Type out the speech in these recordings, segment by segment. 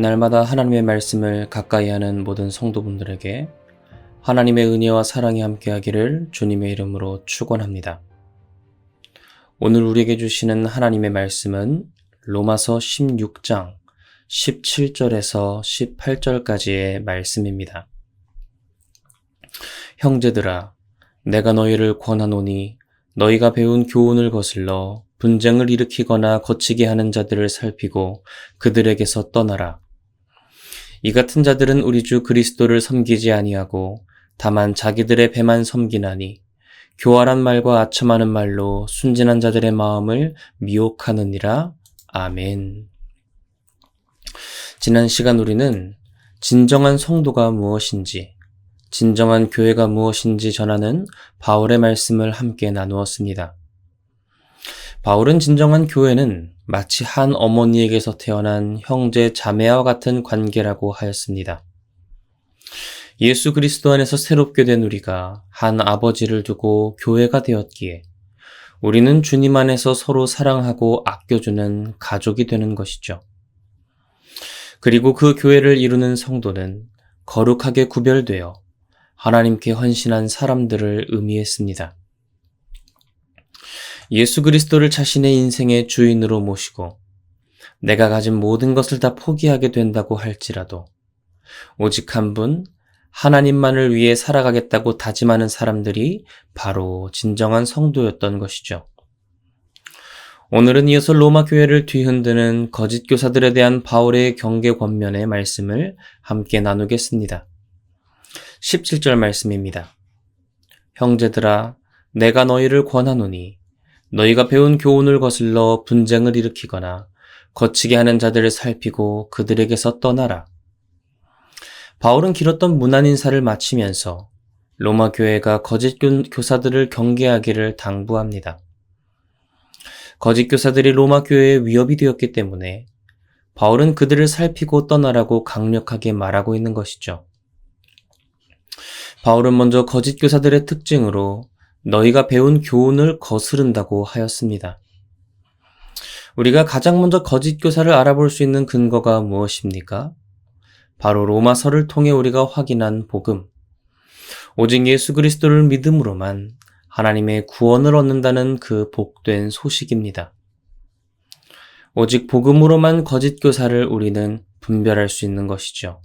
날마다 하나님의 말씀을 가까이 하는 모든 성도분들에게 하나님의 은혜와 사랑이 함께하기를 주님의 이름으로 축원합니다. 오늘 우리에게 주시는 하나님의 말씀은 로마서 16장 17절에서 18절까지의 말씀입니다. 형제들아, 내가 너희를 권하노니 너희가 배운 교훈을 거슬러 분쟁을 일으키거나 거치게 하는 자들을 살피고 그들에게서 떠나라. 이 같은 자들은 우리 주 그리스도를 섬기지 아니하고 다만 자기들의 배만 섬기나니 교활한 말과 아첨하는 말로 순진한 자들의 마음을 미혹하느니라. 아멘. 지난 시간 우리는 진정한 성도가 무엇인지, 진정한 교회가 무엇인지 전하는 바울의 말씀을 함께 나누었습니다. 바울은 진정한 교회는 마치 한 어머니에게서 태어난 형제 자매와 같은 관계라고 하였습니다. 예수 그리스도 안에서 새롭게 된 우리가 한 아버지를 두고 교회가 되었기에 우리는 주님 안에서 서로 사랑하고 아껴주는 가족이 되는 것이죠. 그리고 그 교회를 이루는 성도는 거룩하게 구별되어 하나님께 헌신한 사람들을 의미했습니다. 예수 그리스도를 자신의 인생의 주인으로 모시고 내가 가진 모든 것을 다 포기하게 된다고 할지라도 오직 한 분 하나님만을 위해 살아가겠다고 다짐하는 사람들이 바로 진정한 성도였던 것이죠. 오늘은 이어서 로마 교회를 뒤흔드는 거짓 교사들에 대한 바울의 경계 권면의 말씀을 함께 나누겠습니다. 17절 말씀입니다. 형제들아, 내가 너희를 권하노니 너희가 배운 교훈을 거슬러 분쟁을 일으키거나 거치게 하는 자들을 살피고 그들에게서 떠나라. 바울은 길었던 문안 인사를 마치면서 로마 교회가 거짓 교사들을 경계하기를 당부합니다. 거짓 교사들이 로마 교회의 위협이 되었기 때문에 바울은 그들을 살피고 떠나라고 강력하게 말하고 있는 것이죠. 바울은 먼저 거짓 교사들의 특징으로 너희가 배운 교훈을 거스른다고 하였습니다. 우리가 가장 먼저 거짓 교사를 알아볼 수 있는 근거가 무엇입니까? 바로 로마서를 통해 우리가 확인한 복음. 오직 예수 그리스도를 믿음으로만 하나님의 구원을 얻는다는 그 복된 소식입니다. 오직 복음으로만 거짓 교사를 우리는 분별할 수 있는 것이죠.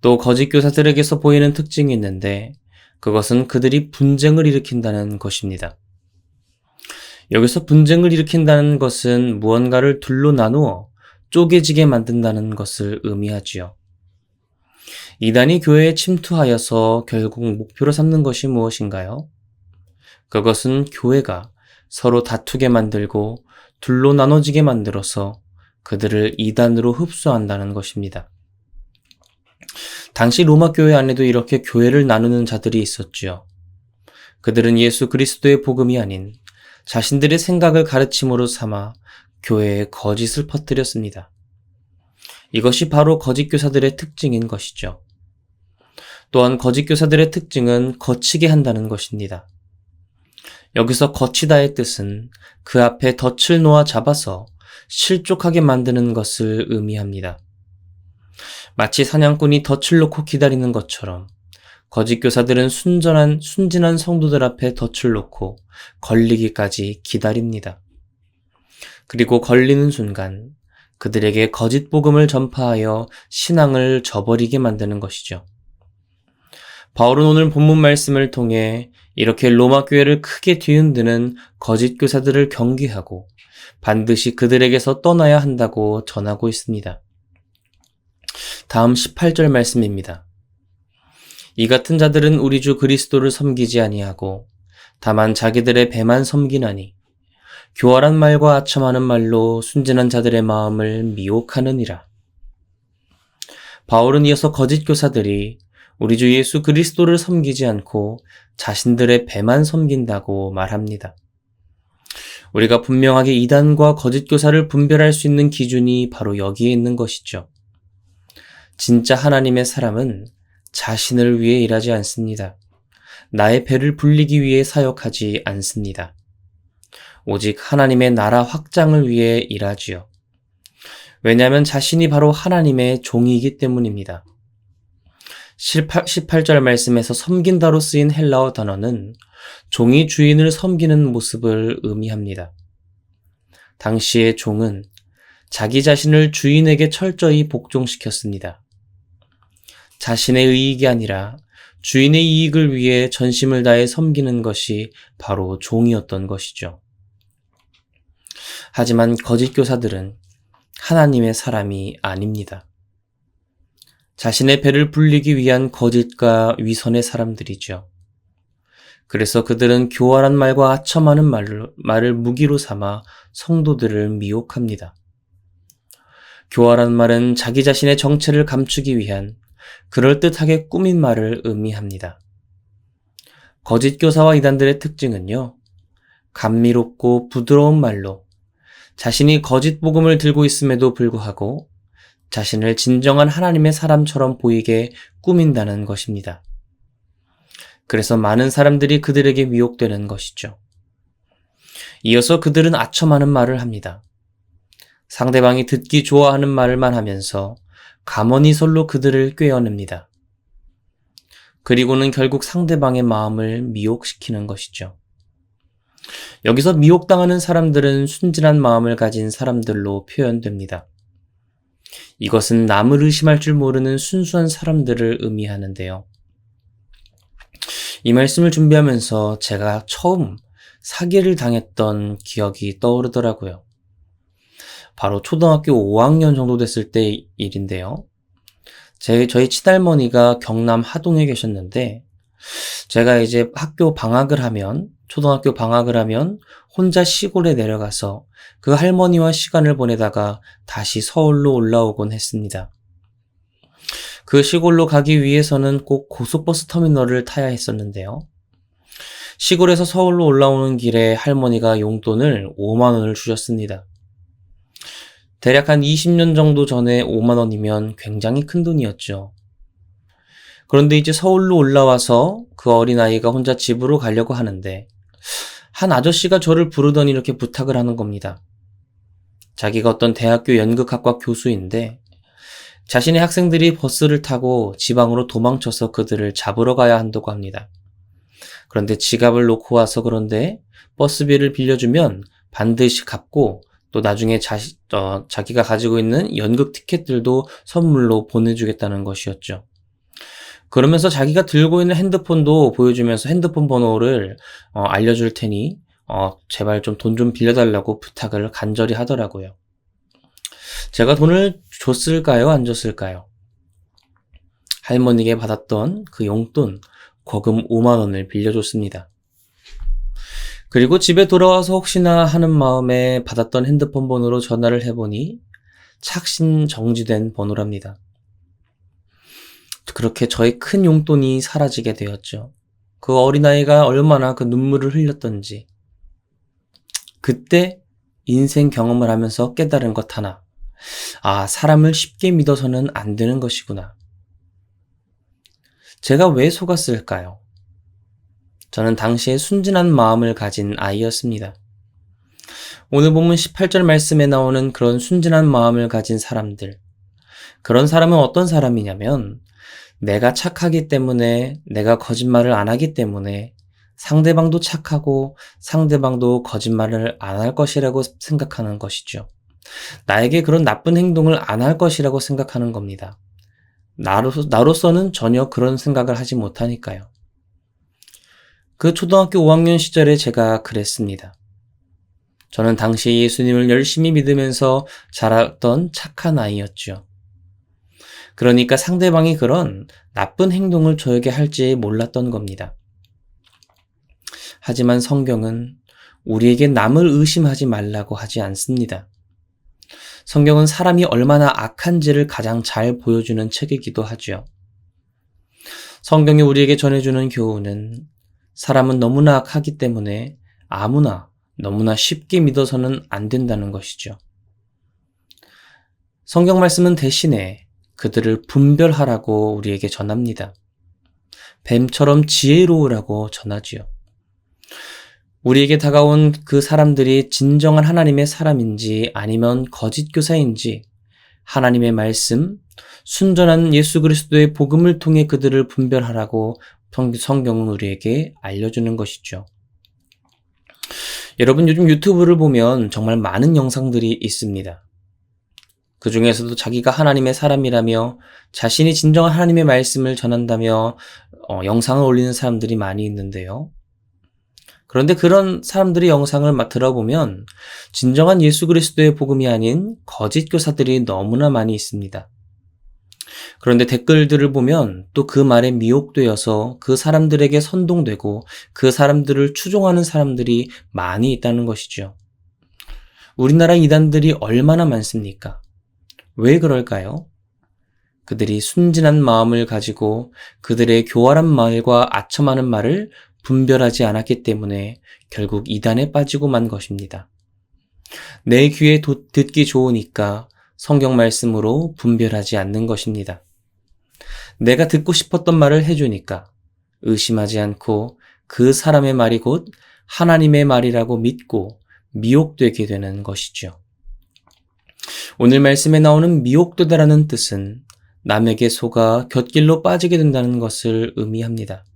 또 거짓 교사들에게서 보이는 특징이 있는데 그것은 그들이 분쟁을 일으킨다는 것입니다. 여기서 분쟁을 일으킨다는 것은 무언가를 둘로 나누어 쪼개지게 만든다는 것을 의미하지요. 이단이 교회에 침투하여서 결국 목표로 삼는 것이 무엇인가요? 그것은 교회가 서로 다투게 만들고 둘로 나눠지게 만들어서 그들을 이단으로 흡수한다는 것입니다. 당시 로마 교회 안에도 이렇게 교회를 나누는 자들이 있었지요. 그들은 예수 그리스도의 복음이 아닌 자신들의 생각을 가르침으로 삼아 교회에 거짓을 퍼뜨렸습니다. 이것이 바로 거짓 교사들의 특징인 것이죠. 또한 거짓 교사들의 특징은 거치게 한다는 것입니다. 여기서 거치다의 뜻은 그 앞에 덫을 놓아 잡아서 실족하게 만드는 것을 의미합니다. 마치 사냥꾼이 덫을 놓고 기다리는 것처럼 거짓 교사들은 순진한 성도들 앞에 덫을 놓고 걸리기까지 기다립니다. 그리고 걸리는 순간 그들에게 거짓 복음을 전파하여 신앙을 저버리게 만드는 것이죠. 바울은 오늘 본문 말씀을 통해 이렇게 로마 교회를 크게 뒤흔드는 거짓 교사들을 경계하고 반드시 그들에게서 떠나야 한다고 전하고 있습니다. 다음 18절 말씀입니다. 이 같은 자들은 우리 주 그리스도를 섬기지 아니하고 다만 자기들의 배만 섬기나니 교활한 말과 아첨하는 말로 순진한 자들의 마음을 미혹하느니라. 바울은 이어서 거짓 교사들이 우리 주 예수 그리스도를 섬기지 않고 자신들의 배만 섬긴다고 말합니다. 우리가 분명하게 이단과 거짓 교사를 분별할 수 있는 기준이 바로 여기에 있는 것이죠. 진짜 하나님의 사람은 자신을 위해 일하지 않습니다. 나의 배를 불리기 위해 사역하지 않습니다. 오직 하나님의 나라 확장을 위해 일하지요. 왜냐하면 자신이 바로 하나님의 종이기 때문입니다. 18절 말씀에서 섬긴다로 쓰인 헬라어 단어는 종이 주인을 섬기는 모습을 의미합니다. 당시의 종은 자기 자신을 주인에게 철저히 복종시켰습니다. 자신의 이익이 아니라 주인의 이익을 위해 전심을 다해 섬기는 것이 바로 종이었던 것이죠. 하지만 거짓 교사들은 하나님의 사람이 아닙니다. 자신의 배를 불리기 위한 거짓과 위선의 사람들이죠. 그래서 그들은 교활한 말과 아첨하는 말을 무기로 삼아 성도들을 미혹합니다. 교활한 말은 자기 자신의 정체를 감추기 위한 그럴듯하게 꾸민 말을 의미합니다. 거짓 교사와 이단들의 특징은요, 감미롭고 부드러운 말로 자신이 거짓 복음을 들고 있음에도 불구하고 자신을 진정한 하나님의 사람처럼 보이게 꾸민다는 것입니다. 그래서 많은 사람들이 그들에게 미혹되는 것이죠. 이어서 그들은 아첨하는 말을 합니다. 상대방이 듣기 좋아하는 말만 하면서 가머니설로 그들을 꿰어냅니다. 그리고는 결국 상대방의 마음을 미혹시키는 것이죠. 여기서 미혹당하는 사람들은 순진한 마음을 가진 사람들로 표현됩니다. 이것은 남을 의심할 줄 모르는 순수한 사람들을 의미하는데요. 이 말씀을 준비하면서 제가 처음 사기를 당했던 기억이 떠오르더라고요. 바로 초등학교 5학년 정도 됐을 때 일인데요. 저희 친할머니가 경남 하동에 계셨는데, 제가 이제 초등학교 방학을 하면 혼자 시골에 내려가서 그 할머니와 시간을 보내다가 다시 서울로 올라오곤 했습니다. 그 시골로 가기 위해서는 꼭 고속버스 터미널을 타야 했었는데요. 시골에서 서울로 올라오는 길에 할머니가 용돈을 5만 원을 주셨습니다. 대략 한 20년 정도 전에 5만 원이면 굉장히 큰 돈이었죠. 그런데 이제 서울로 올라와서 그 어린아이가 혼자 집으로 가려고 하는데 한 아저씨가 저를 부르더니 이렇게 부탁을 하는 겁니다. 자기가 어떤 대학교 연극학과 교수인데 자신의 학생들이 버스를 타고 지방으로 도망쳐서 그들을 잡으러 가야 한다고 합니다. 그런데 지갑을 놓고 와서 그런데 버스비를 빌려주면 반드시 갚고 또 나중에 자기가 가지고 있는 연극 티켓들도 선물로 보내주겠다는 것이었죠. 그러면서 자기가 들고 있는 핸드폰도 보여주면서 핸드폰 번호를 알려줄 테니 제발 좀 돈 좀 빌려달라고 부탁을 간절히 하더라고요. 제가 돈을 줬을까요? 안 줬을까요? 할머니에게 받았던 그 용돈 거금 5만 원을 빌려줬습니다. 그리고 집에 돌아와서 혹시나 하는 마음에 받았던 핸드폰 번호로 전화를 해보니 착신 정지된 번호랍니다. 그렇게 저의 큰 용돈이 사라지게 되었죠. 그 어린아이가 얼마나 그 눈물을 흘렸던지. 그때 인생 경험을 하면서 깨달은 것 하나. 사람을 쉽게 믿어서는 안 되는 것이구나. 제가 왜 속았을까요? 저는 당시에 순진한 마음을 가진 아이였습니다. 오늘 본문 18절 말씀에 나오는 그런 순진한 마음을 가진 사람들. 그런 사람은 어떤 사람이냐면 내가 착하기 때문에, 내가 거짓말을 안 하기 때문에 상대방도 착하고 상대방도 거짓말을 안 할 것이라고 생각하는 것이죠. 나에게 그런 나쁜 행동을 안 할 것이라고 생각하는 겁니다. 나로서는 전혀 그런 생각을 하지 못하니까요. 그 초등학교 5학년 시절에 제가 그랬습니다. 저는 당시 예수님을 열심히 믿으면서 자랐던 착한 아이였죠. 그러니까 상대방이 그런 나쁜 행동을 저에게 할지 몰랐던 겁니다. 하지만 성경은 우리에게 남을 의심하지 말라고 하지 않습니다. 성경은 사람이 얼마나 악한지를 가장 잘 보여주는 책이기도 하죠. 성경이 우리에게 전해주는 교훈은 사람은 너무나 악하기 때문에 아무나 너무나 쉽게 믿어서는 안 된다는 것이죠. 성경 말씀은 대신에 그들을 분별하라고 우리에게 전합니다. 뱀처럼 지혜로우라고 전하지요. 우리에게 다가온 그 사람들이 진정한 하나님의 사람인지 아니면 거짓 교사인지 하나님의 말씀, 순전한 예수 그리스도의 복음을 통해 그들을 분별하라고 성경은 우리에게 알려주는 것이죠. 여러분, 요즘 유튜브를 보면 정말 많은 영상들이 있습니다. 그 중에서도 자기가 하나님의 사람이라며 자신이 진정한 하나님의 말씀을 전한다며 영상을 올리는 사람들이 많이 있는데요. 그런데 그런 사람들의 영상을 들어보면 진정한 예수 그리스도의 복음이 아닌 거짓 교사들이 너무나 많이 있습니다. 그런데 댓글들을 보면 또 그 말에 미혹되어서 그 사람들에게 선동되고 그 사람들을 추종하는 사람들이 많이 있다는 것이죠. 우리나라 이단들이 얼마나 많습니까? 왜 그럴까요? 그들이 순진한 마음을 가지고 그들의 교활한 말과 아첨하는 말을 분별하지 않았기 때문에 결국 이단에 빠지고 만 것입니다. 내 귀에 듣기 좋으니까 성경 말씀으로 분별하지 않는 것입니다. 내가 듣고 싶었던 말을 해주니까 의심하지 않고 그 사람의 말이 곧 하나님의 말이라고 믿고 미혹되게 되는 것이죠. 오늘 말씀에 나오는 미혹되다라는 뜻은 남에게 속아 곁길로 빠지게 된다는 것을 의미합니다.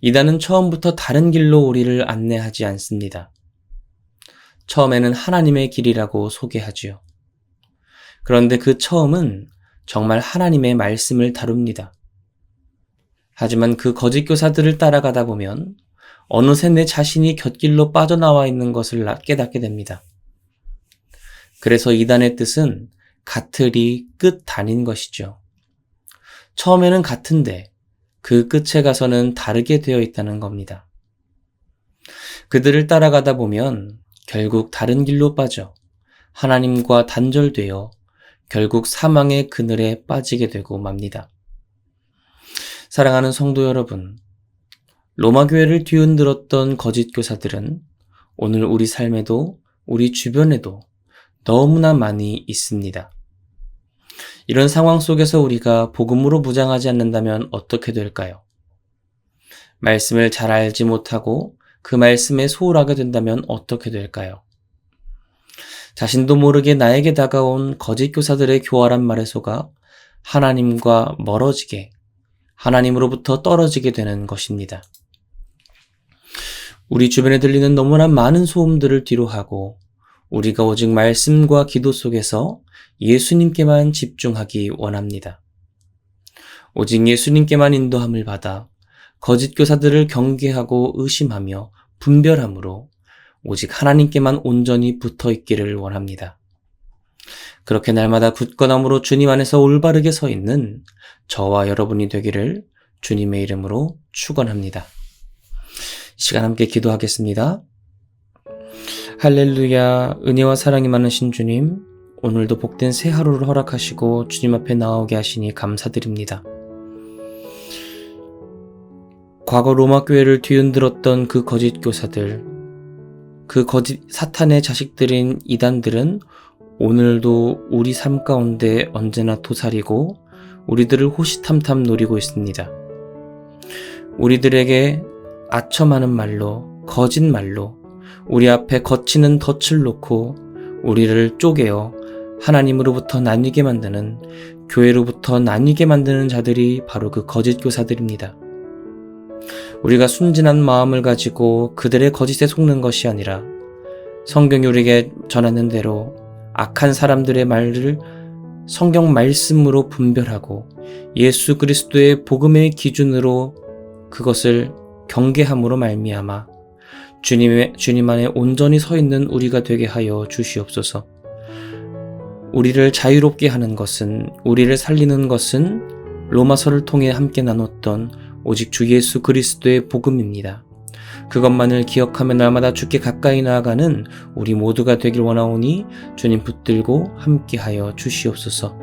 이단은 처음부터 다른 길로 우리를 안내하지 않습니다. 처음에는 하나님의 길이라고 소개하지요. 그런데 그 처음은 정말 하나님의 말씀을 다룹니다. 하지만 그 거짓 교사들을 따라가다 보면 어느새 내 자신이 곁길로 빠져나와 있는 것을 깨닫게 됩니다. 그래서 이단의 뜻은 같으리 끝 단인 것이죠. 처음에는 같은데 그 끝에 가서는 다르게 되어 있다는 겁니다. 그들을 따라가다 보면 결국 다른 길로 빠져 하나님과 단절되어 결국 사망의 그늘에 빠지게 되고 맙니다. 사랑하는 성도 여러분, 로마 교회를 뒤흔들었던 거짓 교사들은 오늘 우리 삶에도 우리 주변에도 너무나 많이 있습니다. 이런 상황 속에서 우리가 복음으로 무장하지 않는다면 어떻게 될까요? 말씀을 잘 알지 못하고 그 말씀에 소홀하게 된다면 어떻게 될까요? 자신도 모르게 나에게 다가온 거짓 교사들의 교활한 말에 속아 하나님과 멀어지게, 하나님으로부터 떨어지게 되는 것입니다. 우리 주변에 들리는 너무나 많은 소음들을 뒤로하고 우리가 오직 말씀과 기도 속에서 예수님께만 집중하기 원합니다. 오직 예수님께만 인도함을 받아 거짓 교사들을 경계하고 의심하며 분별함으로 오직 하나님께만 온전히 붙어 있기를 원합니다. 그렇게 날마다 굳건함으로 주님 안에서 올바르게 서 있는 저와 여러분이 되기를 주님의 이름으로 축원합니다. 이 시간 함께 기도하겠습니다. 할렐루야. 은혜와 사랑이 많으신 주님, 오늘도 복된 새 하루를 허락하시고 주님 앞에 나오게 하시니 감사드립니다. 과거 로마 교회를 뒤흔들었던 그 거짓 교사들, 그 거짓 사탄의 자식들인 이단들은 오늘도 우리 삶 가운데 언제나 도사리고 우리들을 호시탐탐 노리고 있습니다. 우리들에게 아첨하는 말로, 거짓말로 우리 앞에 거치는 덫을 놓고 우리를 쪼개어 하나님으로부터 나뉘게 만드는, 교회로부터 나뉘게 만드는 자들이 바로 그 거짓 교사들입니다. 우리가 순진한 마음을 가지고 그들의 거짓에 속는 것이 아니라 성경이 우리에게 전하는 대로 악한 사람들의 말을 성경 말씀으로 분별하고 예수 그리스도의 복음의 기준으로 그것을 경계함으로 말미암아 주님 안에 온전히 서 있는 우리가 되게 하여 주시옵소서. 우리를 자유롭게 하는 것은, 우리를 살리는 것은 로마서를 통해 함께 나눴던 오직 주 예수 그리스도의 복음입니다. 그것만을 기억하며 날마다 주께 가까이 나아가는 우리 모두가 되길 원하오니 주님 붙들고 함께하여 주시옵소서.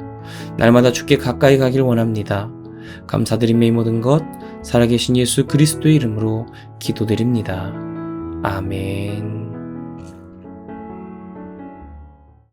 날마다 주께 가까이 가길 원합니다. 감사드리며 이 모든 것 살아계신 예수 그리스도의 이름으로 기도드립니다. 아멘.